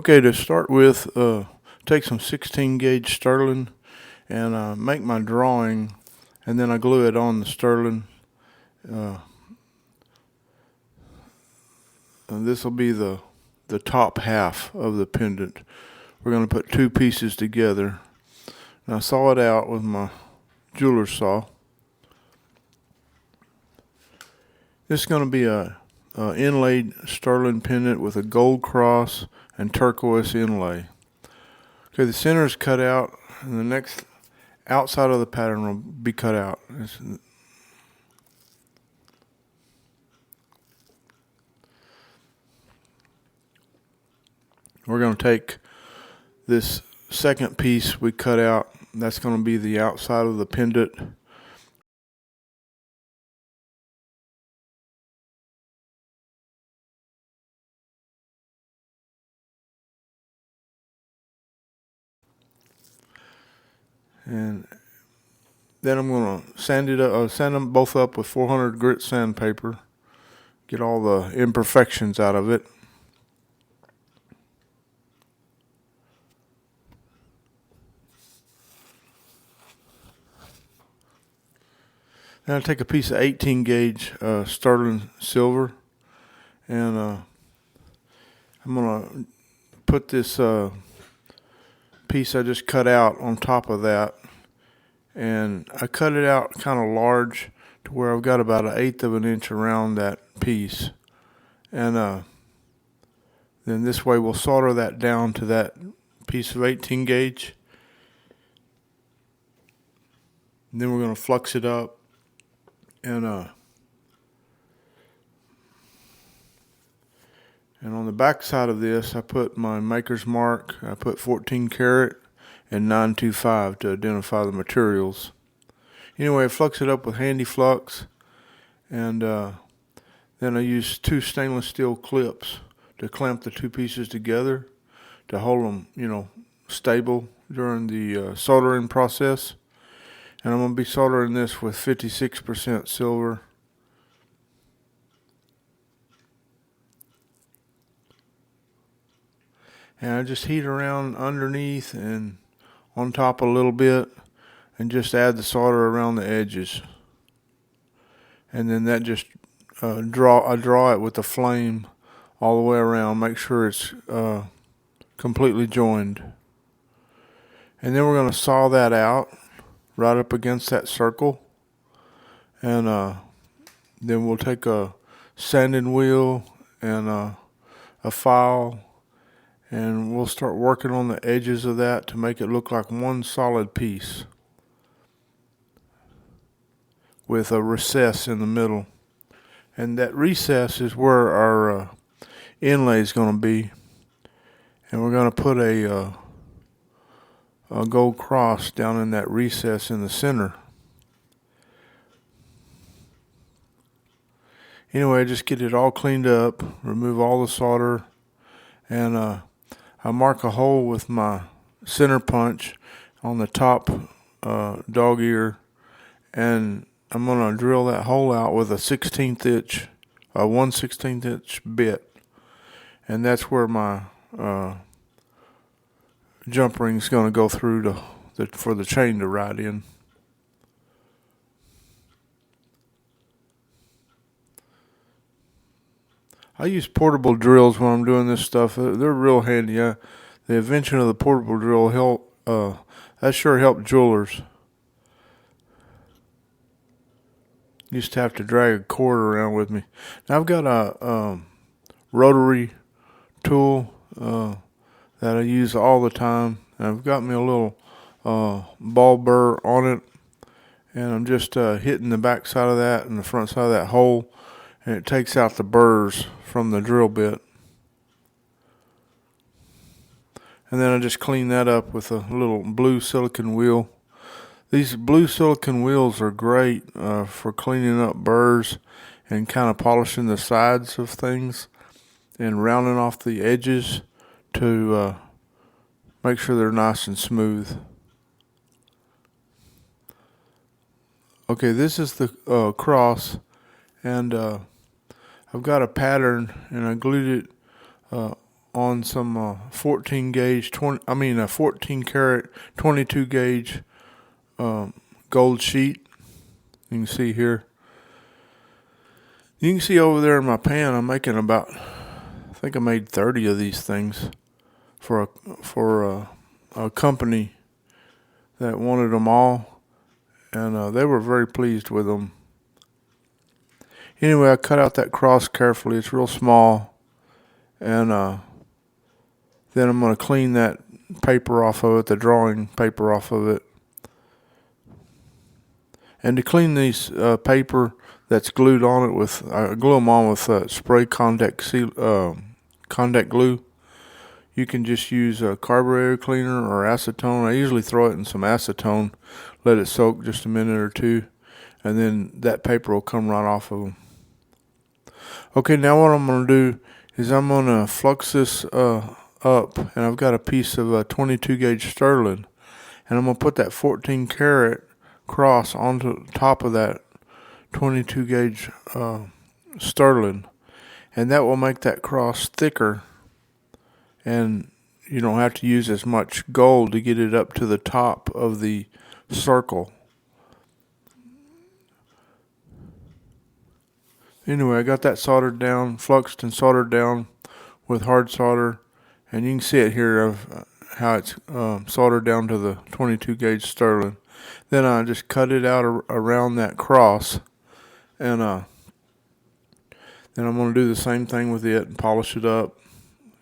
Okay, to start with, take some 16 gauge sterling and make my drawing, and then I glue it on the sterling. Uh, and this will be the top half of the pendant. We're going to put two pieces together. And I saw it out with my jeweler's saw. This is going to be a inlaid sterling pendant with a gold cross and turquoise inlay. Okay, the center is cut out, and the next outside of the pattern will be cut out. We're going to take this second piece we cut out. That's going to be the outside of the pendant. And then I'm going to sand it up, sand them both up with 400 grit sandpaper. Get all the imperfections out of it. Then I take a piece of 18 gauge sterling silver, and I'm going to put this piece I just cut out on top of that. And I cut it out kind of large to where I've got about 1/8 of an inch around that piece. And then this way we'll solder that down to that piece of 18 gauge. And then we're going to flux it up. And on the back side of this, I put my maker's mark. I put 14 karat and 925 to identify the materials. Anyway, I flux it up with handy flux, and then I use 2 stainless steel clips to clamp the two pieces together to hold them, stable during the soldering process. And I'm going to be soldering this with 56% silver. And I just heat around underneath and on top a little bit, and just add the solder around the edges. And then that just I draw it with the flame all the way around. Make sure it's completely joined. And then we're going to saw that out right up against that circle. And then we'll take a sanding wheel and a file, and we'll start working on the edges of that to make it look like one solid piece with a recess in the middle. And that recess is where our inlay is going to be. And we're going to put a gold cross down in that recess in the center. Anyway, just get it all cleaned up, remove all the solder, and I mark a hole with my center punch on the top dog ear, and I'm going to drill that hole out with a 1/16 inch bit, and that's where my jump ring is going to go through for the chain to ride in. I use portable drills when I'm doing this stuff. They're real handy. The invention of the portable drill that sure helped jewelers. Used to have to drag a cord around with me. Now I've got a rotary tool that I use all the time. I've got me a little ball burr on it, and I'm just hitting the back side of that and the front side of that hole, and it takes out the burrs from the drill bit. And then I just clean that up with a little blue silicone wheel. These blue silicone wheels are great for cleaning up burrs and kind of polishing the sides of things and rounding off the edges to make sure they're nice and smooth. Okay, this is the cross, and I've got a pattern, and I glued it on some 14 gauge 14 karat 22 gauge gold sheet. You can see here. You can see over there in my pan, I'm making about, I think I made 30 of these things for a company that wanted them all, and they were very pleased with them. Anyway, I cut out that cross carefully. It's real small, and then I'm going to clean that paper off of it, the drawing paper off of it. And to clean these paper that's glued on it with, I glue them on with spray contact glue. You can just use a carburetor cleaner or acetone. I usually throw it in some acetone, let it soak just a minute or two, and then that paper will come right off of them. Okay, now what I'm going to do is I'm going to flux this up, and I've got a piece of 22 gauge sterling, and I'm going to put that 14 karat cross onto top of that 22 gauge sterling, and that will make that cross thicker, and you don't have to use as much gold to get it up to the top of the circle. Anyway, I got that soldered down, fluxed and soldered down with hard solder, and you can see it here of how it's soldered down to the 22 gauge sterling. Then I just cut it out around that cross, and then I'm going to do the same thing with it and polish it up,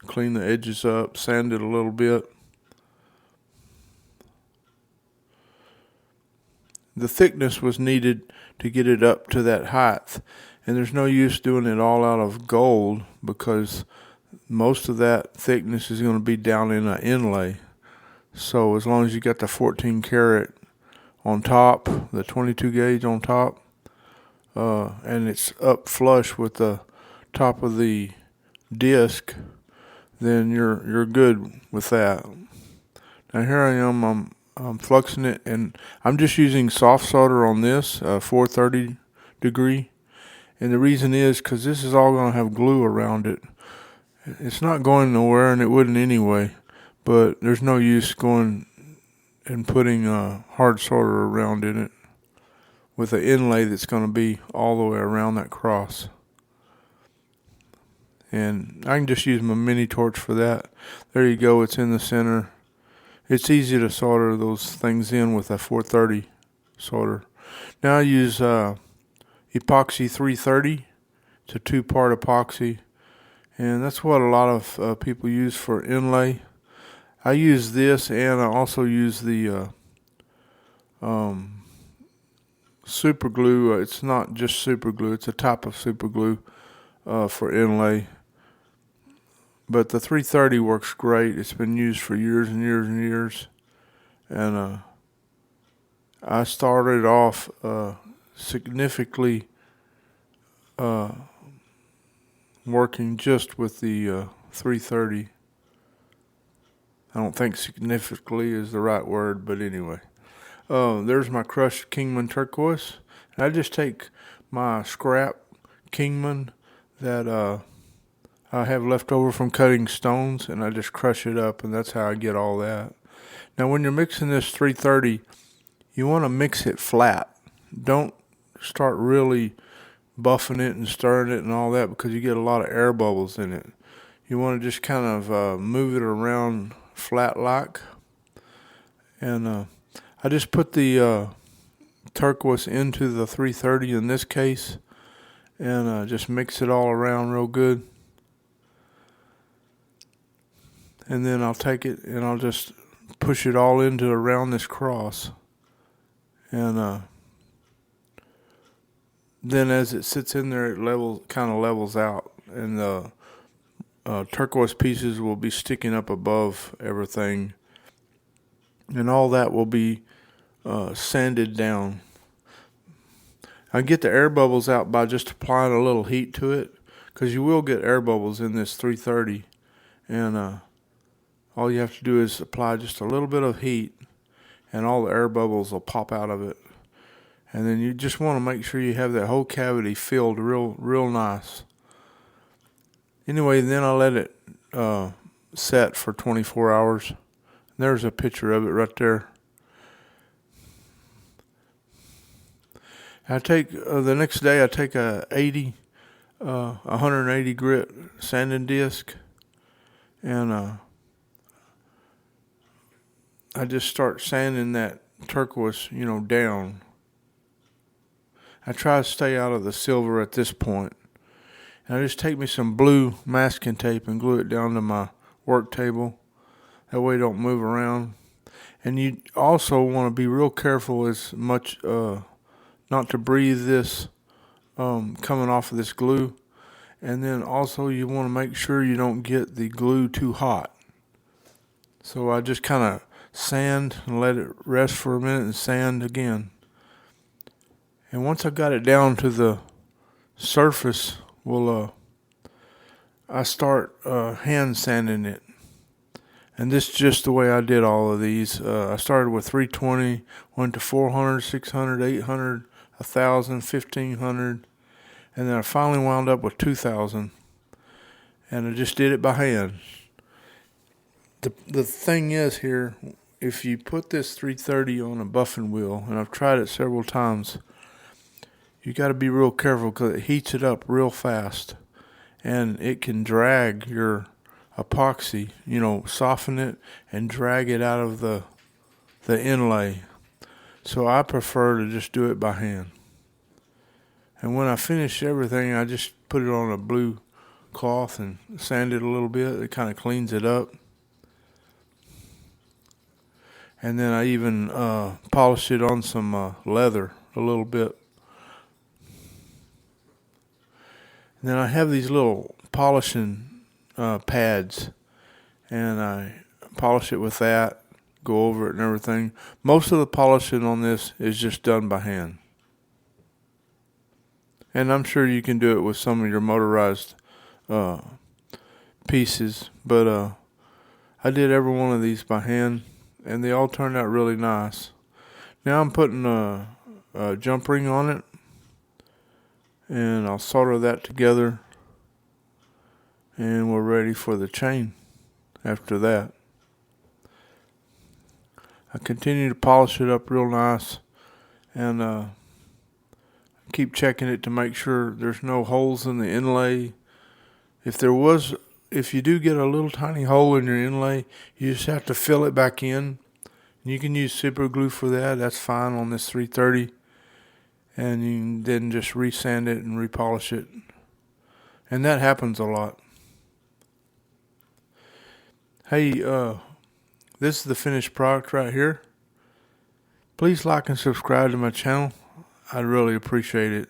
clean the edges up, sand it a little bit. The thickness was needed to get it up to that height, and there's no use doing it all out of gold because most of that thickness is going to be down in an inlay. So as long as you got the 14 karat on top, the 22 gauge on top, and it's up flush with the top of the disc, then you're good with that. Now here I am, I'm fluxing it, and I'm just using soft solder on this 430 degree, and the reason is because this is all going to have glue around it. It's not going nowhere, and it wouldn't anyway, but there's no use going and putting hard solder around in it with an inlay that's going to be all the way around that cross. And I can just use my mini torch for that. There you go, it's in the center. It's easy to solder those things in with a 430 solder. Now I use epoxy 330. It's a 2-part epoxy, and that's what a lot of people use for inlay. I use this, and I also use the super glue. It's not just super glue, it's a type of super glue for inlay. But the 330 works great. It's been used for years and years and years. And I started off significantly working just with the 330. I don't think significantly is the right word, but anyway. There's my crushed Kingman turquoise. I just take my scrap Kingman that I have left over from cutting stones, and I just crush it up, and that's how I get all that. Now when you're mixing this 330, you want to mix it flat. Don't start really buffing it and stirring it and all that, because you get a lot of air bubbles in it. You want to just kind of move it around flat like. And I just put the turquoise into the 330 in this case, and just mix it all around real good. And then I'll take it and I'll just push it all into around this cross. And then as it sits in there, it kind of levels out, and the turquoise pieces will be sticking up above everything, and all that will be sanded down. I get the air bubbles out by just applying a little heat to it, because you will get air bubbles in this 330, and all you have to do is apply just a little bit of heat, and all the air bubbles will pop out of it. And then you just want to make sure you have that whole cavity filled real nice. Anyway, then I let it set for 24 hours. There's a picture of it right there. I take the next day. I take a 180 grit sanding disc, and I just start sanding that turquoise, down. I try to stay out of the silver at this point. And I just take me some blue masking tape and glue it down to my work table. That way it don't move around. And you also want to be real careful as much not to breathe this coming off of this glue. And then also you want to make sure you don't get the glue too hot. So I just kind of sand and let it rest for a minute and sand again. And once I got it down to the surface, I start hand sanding it. And this is just the way I did all of these. I started with 320, went to 400, 600, 800, 1,000, 1,500, and then I finally wound up with 2,000. And I just did it by hand. The thing is here, if you put this 330 on a buffing wheel, and I've tried it several times, you got to be real careful because it heats it up real fast, and it can drag your epoxy, soften it and drag it out of the inlay. So I prefer to just do it by hand. And when I finish everything, I just put it on a blue cloth and sand it a little bit. It kind of cleans it up. And then I even polish it on some leather a little bit. And then I have these little polishing pads, and I polish it with that, go over it and everything. Most of the polishing on this is just done by hand. And I'm sure you can do it with some of your motorized pieces, but I did every one of these by hand, and they all turned out really nice. Now I'm putting a jump ring on it, and I'll solder that together, and we're ready for the chain after that. I continue to polish it up real nice, and keep checking it to make sure there's no holes in the inlay. If you do get a little tiny hole in your inlay, you just have to fill it back in. You can use super glue for that. That's fine on this 330. And you can then just resand it and repolish it. And that happens a lot. Hey, this is the finished product right here. Please like and subscribe to my channel. I'd really appreciate it.